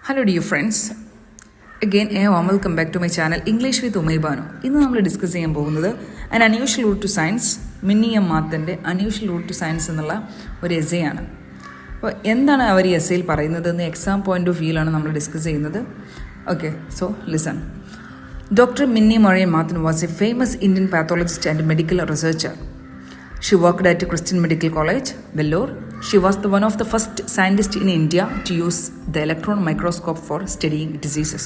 Hello dear friends, again welcome back to my channel English with Umai Banu. ഇന്ന് നമ്മൾ discuss ചെയ്യാൻ പോകുന്നത് an unusual route to science, Minnie M മാത്തൻ്റെ unusual route to science എന്നുള്ള ഒരു എസ്സേയാണ്. അപ്പോൾ എന്താണ് അവർ ഈ എസ്സേയിൽ പറയുന്നത് എന്ന് എക്സാം പോയിന്റ് ഓഫ് വ്യൂയിലാണ് നമ്മൾ ഡിസ്കസ് ചെയ്യുന്നത്. Okay, so listen. Dr. Minnie Maureen Mathan was a famous Indian pathologist and medical researcher. She worked at Christian Medical College, Vellore. She was one of the first scientists in India to use the electron microscope for studying diseases.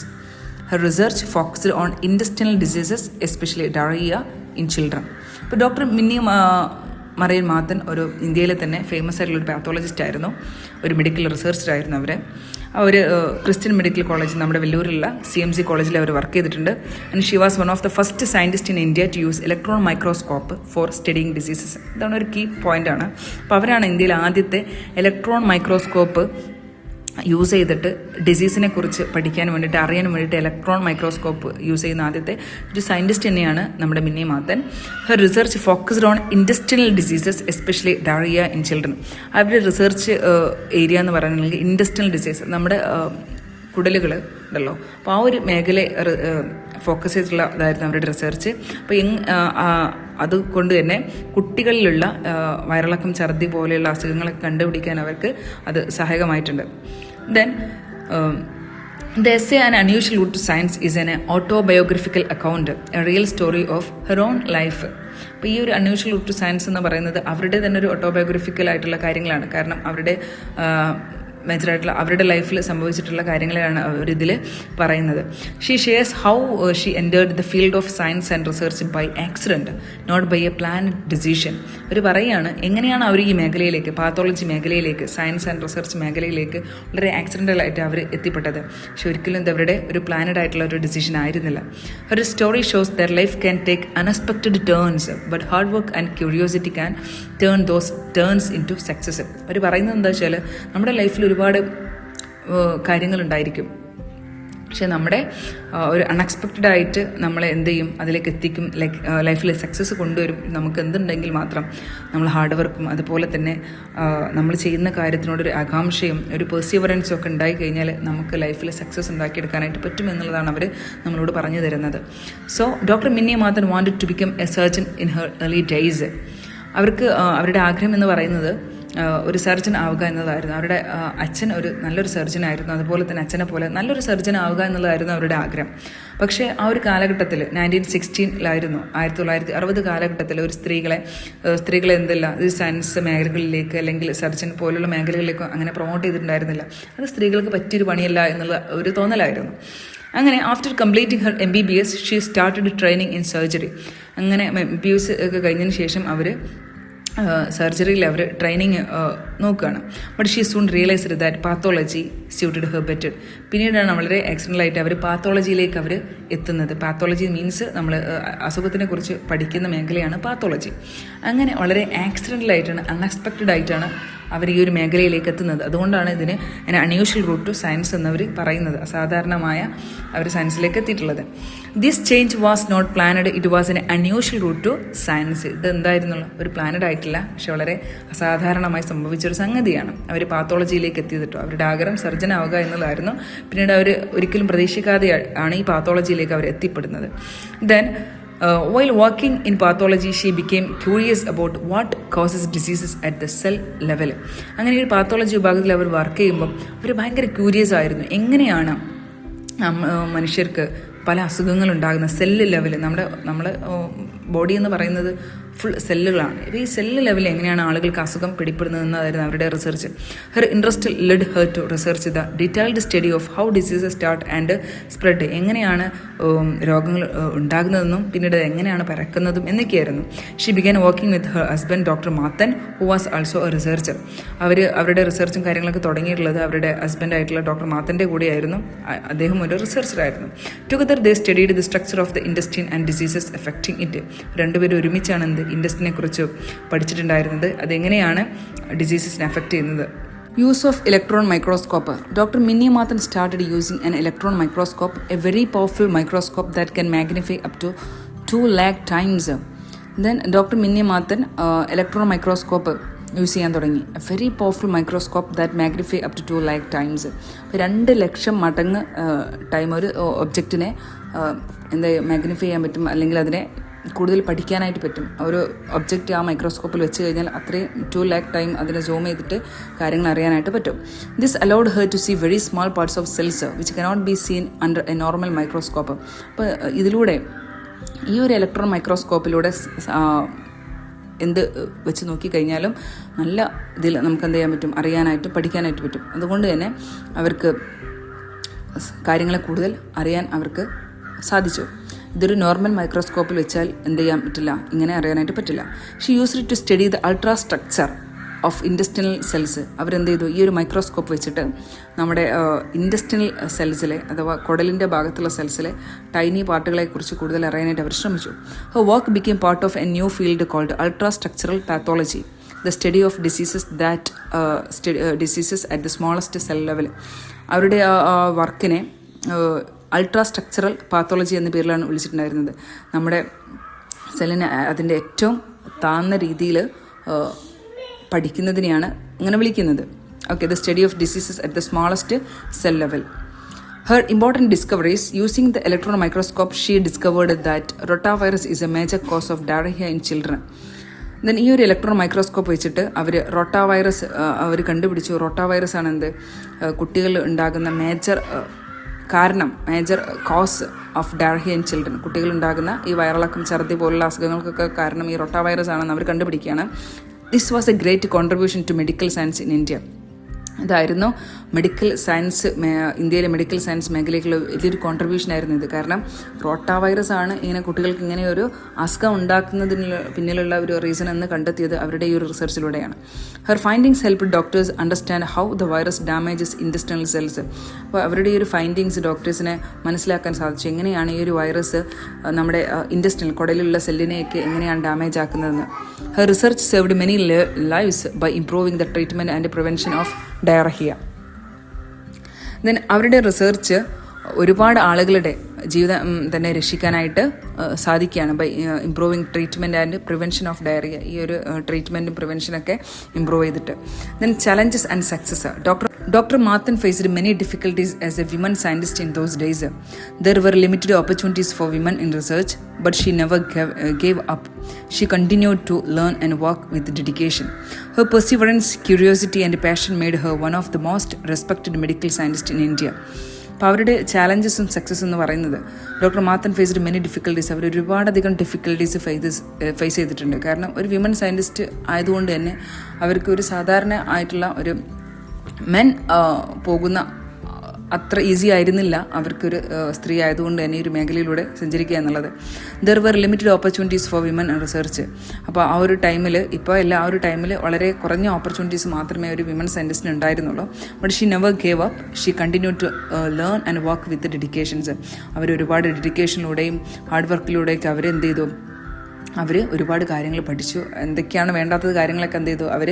Her research focused on intestinal diseases, especially diarrhea in children. ഇപ്പോൾ doctor മിന്നി മറിയൻ മാത്തൻ ഒരു ഇന്ത്യയിലെ തന്നെ famous ആയിട്ടുള്ള ഒരു pathologist ആയിരുന്നു, ഒരു medical researcher ആയിരുന്നു. അവർ ക്രിസ്ത്യൻ മെഡിക്കൽ കോളേജ്, നമ്മുടെ വെല്ലൂരിലുള്ള CMC കോളേജിൽ അവർ വർക്ക് ചെയ്തിട്ടുണ്ട്. And she was one of the first scientist in India to use electron microscope for studying diseases. ഇതാണ് ഒരു കീ പോയിൻ്റാണ്. അപ്പോൾ അവരാണ് ഇന്ത്യയിൽ ആദ്യത്തെ ഇലക്ട്രോൺ മൈക്രോസ്കോപ്പ് യൂസ് ചെയ്തിട്ട് ഡിസീസിനെ കുറിച്ച് പഠിക്കാൻ വേണ്ടിയിട്ട്, അറിയാൻ വേണ്ടിയിട്ട് ഇലക്ട്രോൺ മൈക്രോസ്കോപ്പ് യൂസ് ചെയ്യുന്ന ആദ്യത്തെ ഒരു സയൻറ്റിസ്റ്റ് തന്നെയാണ് നമ്മുടെ മിന്നി Mathan. Her research focused on intestinal diseases, especially diarrhoea in children. അവരുടെ റിസർച്ച് ഏരിയ എന്ന് പറയുന്നത് ഇൻറ്റസ്റ്റിനൽ ഡിസീസ്, നമ്മുടെ കുടലുകൾ ഉണ്ടല്ലോ, അപ്പോൾ ആ ഒരു മേഖല ഫോക്കസ് ചെയ്തിട്ടുള്ളതായിരുന്നു അവരുടെ റിസർച്ച്. അപ്പോൾ അതുകൊണ്ട് തന്നെ കുട്ടികളിലുള്ള വയറിളക്കം, ഛർദി പോലെയുള്ള അസുഖങ്ങളൊക്കെ കണ്ടുപിടിക്കാൻ അവർക്ക് അത് സഹായകമായിട്ടുണ്ട്. Then The essay An Unusual Route to Science is an autobiographical account, a real story of her own life. അപ്പോൾ ഈ ഒരു അൺയൂഷ്വൽ റൂട്ട് ടു സയൻസ് എന്ന് പറയുന്നത് അവരുടെ തന്നെ ഒരു ഓട്ടോബയോഗ്രഫിക്കൽ ആയിട്ടുള്ള കാര്യങ്ങളാണ്. കാരണം അവരുടെ മേജറായിട്ടുള്ള അവരുടെ ലൈഫിൽ സംഭവിച്ചിട്ടുള്ള കാര്യങ്ങളാണ് അവരിതിൽ പറയുന്നത്. She shares how she entered the field of science and research by accident, not by a planned decision. അവർ പറയുകയാണ് എങ്ങനെയാണ് അവർ ഈ മേഖലയിലേക്ക്, പാത്തോളജി മേഖലയിലേക്ക്, സയൻസ് ആൻഡ് റിസർച്ച് മേഖലയിലേക്ക് വളരെ ആക്സിഡൻ്റലായിട്ട് അവർ എത്തിപ്പെട്ടത്. പക്ഷെ ഒരിക്കലും ഇത് അവരുടെ ഒരു പ്ലാനഡ് ആയിട്ടുള്ള ഒരു ഡിസിഷൻ ആയിരുന്നില്ല. ഒരു story shows that life can take unexpected turns, but hard work and curiosity can turn those turns into success. അവർ പറയുന്നത് എന്താ വെച്ചാൽ, നമ്മുടെ ലൈഫിൽ ഒരുപാട് കാര്യങ്ങളുണ്ടായിരിക്കും, പക്ഷെ നമ്മുടെ ഒരു അൺഎക്സ്പെക്റ്റഡ് ആയിട്ട് നമ്മളെ എന്ത് ചെയ്യും, അതിലേക്ക് എത്തിക്കും, ലൈഫിൽ സക്സസ് കൊണ്ടുവരും. നമുക്ക് എന്തുണ്ടെങ്കിൽ മാത്രം നമ്മൾ ഹാർഡ് വർക്കും അതുപോലെ തന്നെ നമ്മൾ ചെയ്യുന്ന കാര്യത്തിനോടൊരു ആകാംക്ഷയും ഒരു പെർസിവറൻസും ഒക്കെ ഉണ്ടായി കഴിഞ്ഞാൽ നമുക്ക് ലൈഫിൽ സക്സസ് ഉണ്ടാക്കിയെടുക്കാനായിട്ട് പറ്റുമെന്നുള്ളതാണ് അവർ നമ്മളോട് പറഞ്ഞു തരുന്നത്. So doctor Minnie Mathan wanted to become a surgeon in her early days. അവർക്ക് അവരുടെ ആഗ്രഹം എന്ന് പറയുന്നത് ഒരു സർജൻ ആവുക എന്നതായിരുന്നു. അവരുടെ അച്ഛൻ ഒരു നല്ലൊരു സർജൻ ആയിരുന്നു, അതുപോലെ തന്നെ അച്ഛനെ പോലെ നല്ലൊരു സർജൻ ആവുക എന്നുള്ളതായിരുന്നു അവരുടെ ആഗ്രഹം. പക്ഷേ ആ ഒരു കാലഘട്ടത്തിൽ 1916 1960 കാലഘട്ടത്തിൽ ഒരു സ്ത്രീകളെ എന്തെല്ലാം ഈ സയൻസ് മേഖലകളിലേക്ക് അല്ലെങ്കിൽ സർജൻ പോലുള്ള മേഖലകളിലേക്കോ അങ്ങനെ പ്രൊമോട്ട് ചെയ്തിട്ടുണ്ടായിരുന്നില്ല. അത് സ്ത്രീകൾക്ക് പറ്റിയൊരു പണിയല്ല എന്നുള്ള ഒരു തോന്നലായിരുന്നു. അങ്ങനെ after completing her MBBS she started training in surgery. അങ്ങനെ MBBS ഒക്കെ കഴിഞ്ഞതിന് ശേഷം അവർ സർജറിയിൽ അവർ ട്രെയിനിങ് നോക്കുകയാണ്. But she soon realised that pathology suited her better. പിന്നീടാണ് വളരെ ആക്സിഡൻ്റലായിട്ട് അവർ പാത്തോളജിയിലേക്ക് അവർ എത്തുന്നത്. പാത്തോളജി മീൻസ് നമ്മൾ അസുഖത്തിനെ കുറിച്ച് പഠിക്കുന്ന മേഖലയാണ് പാത്തോളജി. അങ്ങനെ വളരെ ആക്സിഡൻ്റലായിട്ടാണ്, അൺഎക്സ്പെക്റ്റഡ് ആയിട്ടാണ് അവർ ഈ ഒരു മേഖലയിലേക്ക് എത്തുന്നത്. അതുകൊണ്ടാണ് ഇതിന് അൺയൂഷ്വൽ റൂട്ട് ടു സയൻസ് എന്നവർ പറയുന്നത്, അസാധാരണമായ അവർ സയൻസിലേക്ക് എത്തിയിട്ടുള്ളത്. This change was not planned, it was an unusual route to science. ഇത് എന്തായിരുന്നുള്ള ഒരു പ്ലാനഡ് ആയിട്ടില്ല, പക്ഷെ വളരെ അസാധാരണമായി സംഭവിച്ചൊരു സംഗതിയാണ്. അവർ പാത്തോളജിയിലേക്ക് എത്തിയത് കേട്ടോ. അവരുടെ ആഗ്രഹം സർജൻ ആവുക എന്നുള്ളതായിരുന്നു. പിന്നീട് അവർ ഒരിക്കലും പ്രതീക്ഷിക്കാതെ ആണ് ഈ പാത്തോളജിയിലേക്ക് അവർ എത്തിപ്പെടുന്നത്. Then while working in pathology, she became curious about what causes diseases at the cell level. അങ്ങനെ ഒരു പാത്തോളജി വിഭാഗത്തിൽ അവർ വർക്ക് ചെയ്യുമ്പം അവർ ഭയങ്കര ക്യൂരിയസ് ആയിരുന്നു. എങ്ങനെയാണ് മനുഷ്യർക്ക് പല അസുഖങ്ങളുണ്ടാകുന്ന സെല്ല് ലെവൽ, നമ്മുടെ ബോഡി എന്ന് പറയുന്നത് ഫുൾ സെല്ലുകളാണ്. ഈ സെല്ല് ലെവലിൽ എങ്ങനെയാണ് ആളുകൾക്ക് അസുഖം പിടിപ്പെടുന്നതെന്നായിരുന്നു അവരുടെ research. Her interest led her to research the detailed study of how diseases start and spread. എങ്ങനെയാണ് രോഗങ്ങൾ ഉണ്ടാകുന്നതെന്നും പിന്നീട് എങ്ങനെയാണ് പരക്കുന്നതും എന്നൊക്കെയായിരുന്നു. She began working with her husband doctor Mathan, who was also a researcher. അവരുടെ റിസർച്ചും കാര്യങ്ങളൊക്കെ തുടങ്ങിയിട്ടുള്ളത് അവരുടെ ഹസ്ബൻഡായിട്ടുള്ള ഡോക്ടർ മാത്തൻ്റെ കൂടെയായിരുന്നു. അദ്ദേഹം ഒരു റിസർച്ചറായിരുന്നു. Together they studied the structure of the intestine and diseases affecting it. രണ്ടുപേരും ഒരുമിച്ചാണ് ഇൻഡസ്റ്റിനെ കുറിച്ച് പഠിച്ചിട്ടുണ്ടായിരുന്നത്, അതെങ്ങനെയാണ് ഡിസീസസിനെ എഫക്റ്റ് ചെയ്യുന്നത്. Use of electron microscope. Doctor Minnie Mathan started using an electron microscope, a very powerful microscope that can magnify up to 2 lakh times. Then doctor Minnie Mathan electron microscope use ചെയ്യാൻ തുടങ്ങി. A very powerful microscope that magnify up to 2 lakh times. 2 ലക്ഷം മടങ്ങ് time ഒരു ഒബ്ജക്റ്റിനെ magnify ചെയ്യാൻ പറ്റും, അല്ലെങ്കിൽ അതിനെ കൂടുതൽ പഠിക്കാനായിട്ട് പറ്റും. ഒരു ഒബ്ജക്റ്റ് ആ മൈക്രോസ്കോപ്പിൽ വെച്ച് കഴിഞ്ഞാൽ അത്രയും 2 lakh ടൈം അതിനെ സൂം ചെയ്തിട്ട് കാര്യങ്ങൾ അറിയാനായിട്ട് പറ്റും. This allowed her to see very small parts of cells which cannot be seen under a normal microscope. അപ്പോൾ ഇതിലൂടെ ഈ ഒരു ഇലക്ട്രോൺ മൈക്രോസ്കോപ്പിലൂടെ എന്ത് വെച്ച് നോക്കിക്കഴിഞ്ഞാലും നല്ല ഇതിൽ നമുക്ക് എന്ത് ചെയ്യാൻ പറ്റും, അറിയാനായിട്ട് പഠിക്കാനായിട്ട് പറ്റും. അതുകൊണ്ട് തന്നെ അവർക്ക് കാര്യങ്ങളെ കൂടുതൽ അറിയാൻ അവർക്ക് സാധിച്ചു. ഇതൊരു നോർമൽ മൈക്രോസ്കോപ്പിൽ വെച്ചാൽ എന്ത് ചെയ്യാൻ പറ്റില്ല, ഇങ്ങനെ അറിയാനായിട്ട് പറ്റില്ല. She used to study the ultra structure of intestinal cells. അവരെന്ത് ചെയ്തു, ഈ ഒരു മൈക്രോസ്കോപ്പ് വെച്ചിട്ട് നമ്മുടെ ഇൻറ്റസ്റ്റിനൽ സെൽസിലെ അഥവാ കുടലിൻ്റെ ഭാഗത്തുള്ള സെൽസിലെ ടൈനി പാർട്ടുകളെക്കുറിച്ച് കൂടുതൽ അറിയാനായിട്ട് അവർ ശ്രമിച്ചു. Her work became part of a new field called ultra structural pathology, the study of diseases at the smallest cell level. അവരുടെ വർക്കിനെ അൾട്രാ സ്ട്രക്ചറൽ പാത്തോളജി എന്ന പേരിലാണ് വിളിച്ചിട്ടുണ്ടായിരുന്നത്. നമ്മുടെ സെല്ലിനെ അതിൻ്റെ ഏറ്റവും താഴ്ന്ന രീതിയിൽ പഠിക്കുന്നതിനെയാണ് ഇങ്ങനെ വിളിക്കുന്നത്. Okay, the study of diseases at the smallest cell level. Her important discoveries using the electron microscope she discovered that rotavirus is A major cause of diarrhoea in children. Then ഈ ഒരു ഇലക്ട്രോൺ മൈക്രോസ്കോപ്പ് വെച്ചിട്ട് അവർ rotavirus അവർ കണ്ടുപിടിച്ചു. Rotavirus ആണ് എന്ത് കുട്ടികളിൽ ഉണ്ടാകുന്ന major cause of diarrhoea in children. കുട്ടികളുണ്ടാകുന്ന ഈ വയറിളക്കം, ഛർദി പോലുള്ള അസുഖങ്ങൾക്കൊക്കെ കാരണം ഈ റോട്ടാവൈറസ് ആണെന്ന് അവർ കണ്ടുപിടിക്കുകയാണ്. This was a great contribution to medical science in India. ഇതായിരുന്നു മെഡിക്കൽ സയൻസ്, ഇന്ത്യയിലെ മെഡിക്കൽ സയൻസ് മേഖലയ്ക്കുള്ള വലിയൊരു കോൺട്രിബ്യൂഷൻ ആയിരുന്നു ഇത്. കാരണം റോട്ടാ വൈറസ് ആണ് ഇങ്ങനെ കുട്ടികൾക്ക് ഇങ്ങനെ ഒരു അസുഖം ഉണ്ടാക്കുന്നതിന് പിന്നിലുള്ള ഒരു റീസൺ എന്ന് കണ്ടെത്തിയത് അവരുടെ ഈ ഒരു റിസർച്ചിലൂടെയാണ്. Her findings help doctors understand how the virus damages intestinal cells. അപ്പോൾ അവരുടെ ഈ ഒരു ഫൈൻഡിങ്സ് ഡോക്ടേഴ്സിനെ മനസ്സിലാക്കാൻ സാധിച്ചു, എങ്ങനെയാണ് ഈ ഒരു വൈറസ് നമ്മുടെ ഇൻറ്റസ്റ്റിനൽ കുടലിലുള്ള സെല്ലിനെയൊക്കെ എങ്ങനെയാണ് ഡാമേജ് ആക്കുന്നതെന്ന്. Her research saved many lives by improving the treatment and prevention of diarrhoea. Then അവരുടെ റിസർച്ച് ഒരുപാട് ആളുകളുടെ ജീവിതം തന്നെ രക്ഷിക്കാനായിട്ട് സാധിക്കുകയാണ് by improving treatment and prevention of diarrhoea. ഈ ഒരു ട്രീറ്റ്മെൻറ്റും പ്രിവെൻഷനൊക്കെ ഇംപ്രൂവ് ചെയ്തിട്ട്. Then challenges and success. Dr. Mathan faced many difficulties as a women scientist in those days. There were limited opportunities for women in research, but she never gave up. She continued to learn and work with dedication. Her perseverance, curiosity and passion made her one of the most respected medical scientists in India. അപ്പോൾ അവരുടെ ചാലഞ്ചസും success എന്ന് പറയുന്നത് doctor Mathan faced many difficulties. അവർ ഒരുപാടധികം difficulties face ചെയ്തിട്ടുണ്ട്. കാരണം ഒരു women scientist ആയതുകൊണ്ട് തന്നെ അവർക്ക് ഒരു സാധാരണ ആയിട്ടുള്ള ഒരു മെൻ പോകുന്ന അത്ര ഈസി ആയിരുന്നില്ല അവർക്കൊരു സ്ത്രീ ആയതുകൊണ്ട് തന്നെ ഈ ഒരു മേഖലയിലൂടെ സഞ്ചരിക്കുക എന്നുള്ളത്. There were limited opportunities for women research. അപ്പോൾ ആ ഒരു ടൈമിൽ, ഇപ്പോൾ അല്ല, ആ ഒരു ടൈമിൽ വളരെ കുറഞ്ഞ ഓപ്പർച്യൂണിറ്റീസ് മാത്രമേ ഒരു വിമൻ സയൻറ്റിസ്റ്റിന് ഉണ്ടായിരുന്നുള്ളൂ. But she never gave up. She continue to learn and work with dedications. അവർ ഒരുപാട് ഡെഡിക്കേഷനിലൂടെയും ഹാർഡ് വർക്കിലൂടെയൊക്കെ അവരെന്ത് ചെയ്തു, അവർ ഒരുപാട് കാര്യങ്ങൾ പഠിച്ചു. എന്തൊക്കെയാണ് വേണ്ടാത്തത് കാര്യങ്ങളൊക്കെ എന്ത് ചെയ്തു, അവർ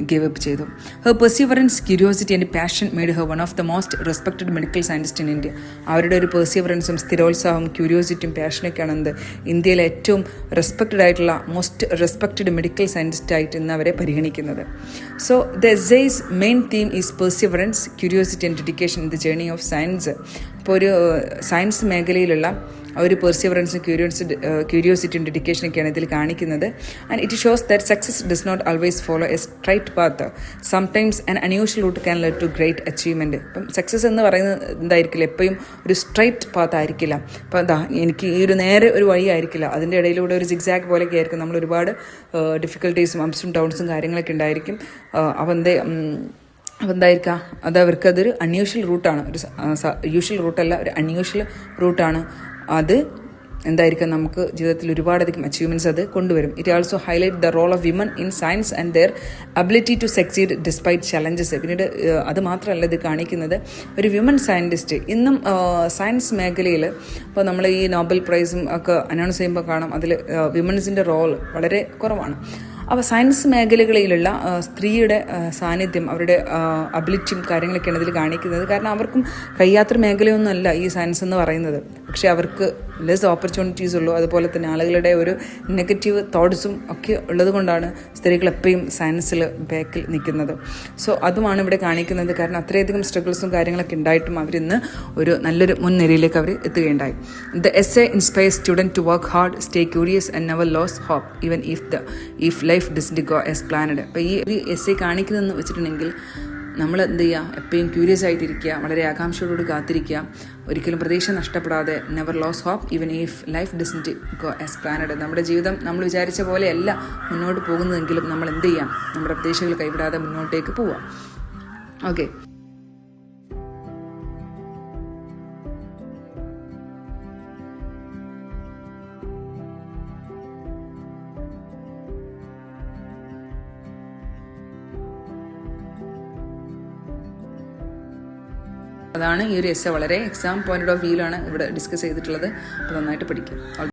ഗിവ് അപ്പ് ചെയ്തു. Her perseverance, curiosity and passion made her one of the most respected medical scientist in India. അവരുടെ ഒരു പെർസിവറൻസും സ്ഥിരോത്സാഹവും ക്യൂരിയോസിറ്റിയും പാഷനൊക്കെയാണ് എന്ത് ഇന്ത്യയിലെ ഏറ്റവും റെസ്പെക്റ്റഡ് ആയിട്ടുള്ള മോസ്റ്റ് റെസ്പെക്റ്റഡ് മെഡിക്കൽ സയൻറ്റിസ്റ്റായിട്ട് ഇന്ന് അവരെ പരിഗണിക്കുന്നത്. So the essays main theme is perseverance, curiosity and dedication in the journey of science. ഇപ്പോൾ ഒരു സയൻസ് മേഖലയിലുള്ള ഒരു പെർസിവറൻസും ക്യൂരിയോസിറ്റിയും ഡെഡിക്കേഷനൊക്കെയാണ് ഇതിൽ കാണിക്കുന്നത്. And it shows that success does not always follow a straight path. Sometimes an unusual route can lead to great achievement. ഇപ്പം success എന്ന് പറയുന്നത് എന്തായിരിക്കില്ല, എപ്പോഴും ഒരു സ്ട്രൈറ്റ് പാത്ത് ആയിരിക്കില്ല. അപ്പോൾ എന്താ, എനിക്ക് ഈ ഒരു നേരെ ഒരു വഴി ആയിരിക്കില്ല, അതിൻ്റെ ഇടയിലൂടെ ഒരു സിഗ്സാഗ് പോലെയൊക്കെ ആയിരിക്കും. നമ്മൾ ഒരുപാട് ഡിഫിക്കൽട്ടീസും അപ്സും ഡൗൺസും കാര്യങ്ങളൊക്കെ ഉണ്ടായിരിക്കും. അപ്പോൾ എന്തായിരിക്കാം, അത് അവർക്കതൊരു അൺയൂഷ്വൽ റൂട്ടാണ്, ഒരു യൂഷ്വൽ റൂട്ടല്ല, ഒരു അൺയൂഷ്വൽ റൂട്ടാണ്. അത് എന്തായിരിക്കാം, നമുക്ക് ജീവിതത്തിൽ ഒരുപാടധികം അച്ചീവ്മെൻറ്റ്സ് അത് കൊണ്ടുവരും. It also highlight the role of women in science and their ability to succeed despite challenges. പിന്നീട് അത് മാത്രമല്ല ഇത് കാണിക്കുന്നത്, ഒരു വിമൻ സയൻറ്റിസ്റ്റ് ഇന്നും സയൻസ് മേഖലയിൽ, ഇപ്പോൾ നമ്മൾ ഈ നോബൽ പ്രൈസും ഒക്കെ അനൗൺസ് ചെയ്യുമ്പോൾ കാണാം, അതിൽ വിമൻസിൻ്റെ റോൾ വളരെ കുറവാണ്. അപ്പോൾ സയൻസ് മേഖലകളിലുള്ള സ്ത്രീയുടെ സാന്നിധ്യം, അവരുടെ അബിലിറ്റിയും കാര്യങ്ങളൊക്കെയാണ് ഇതിൽ കാണിക്കുന്നത്. കാരണം അവർക്കും കഴിയാത്തൊരു മേഖലയൊന്നുമല്ല ഈ സയൻസ് എന്ന് പറയുന്നത്. പക്ഷേ അവർക്ക് ലെസ് ഓപ്പർച്യൂണിറ്റീസ് ഉള്ളൂ. അതുപോലെ തന്നെ ആളുകളുടെ ഒരു നെഗറ്റീവ് തോട്ട്സും ഒക്കെ ഉള്ളത് കൊണ്ടാണ് സ്ത്രീകൾ എപ്പോഴും സയൻസിൽ ബാക്കിൽ നിൽക്കുന്നത്. സോ അതുമാണ് ഇവിടെ കാണിക്കുന്നത്. കാരണം അത്രയധികം സ്ട്രഗിൾസും കാര്യങ്ങളൊക്കെ ഉണ്ടായിട്ടും അവരിന്ന് ഒരു നല്ലൊരു മുൻനിരയിലേക്ക് അവർ എത്തുകയുണ്ടായി. The essay inspire student to work hard, stay curious and never lose hope even if life doesn't go as planned. അപ്പോൾ ഈ ഒരു എസ്സേ കാണിക്കുന്നതെന്ന് വെച്ചിട്ടുണ്ടെങ്കിൽ നമ്മൾ എന്ത് ചെയ്യുക, എപ്പോഴും ക്യൂരിയസ് ആയിട്ടിരിക്കുക, വളരെ ആകാംക്ഷയോടുകൂടി കാത്തിരിക്കുക, ഒരിക്കലും പ്രതീക്ഷ നഷ്ടപ്പെടാതെ, never lose hope even if life doesn't go as planned. നമ്മുടെ ജീവിതം നമ്മൾ വിചാരിച്ച പോലെയല്ല മുന്നോട്ട് പോകുന്നതെങ്കിലും നമ്മൾ എന്ത് ചെയ്യാം, നമ്മുടെ പ്രതീക്ഷകൾ കൈവിടാതെ മുന്നോട്ടേക്ക് പോവാം. ഓക്കെ, അതാണ് ഈ ഒരു എസ്സേ. വളരെ എക്സാം പോയിന്റ് ഓഫ് വ്യൂവിലാണ് ഇവിടെ ഡിസ്കസ് ചെയ്തിട്ടുള്ളത്. അപ്പോൾ നന്നായിട്ട് പഠിക്കും.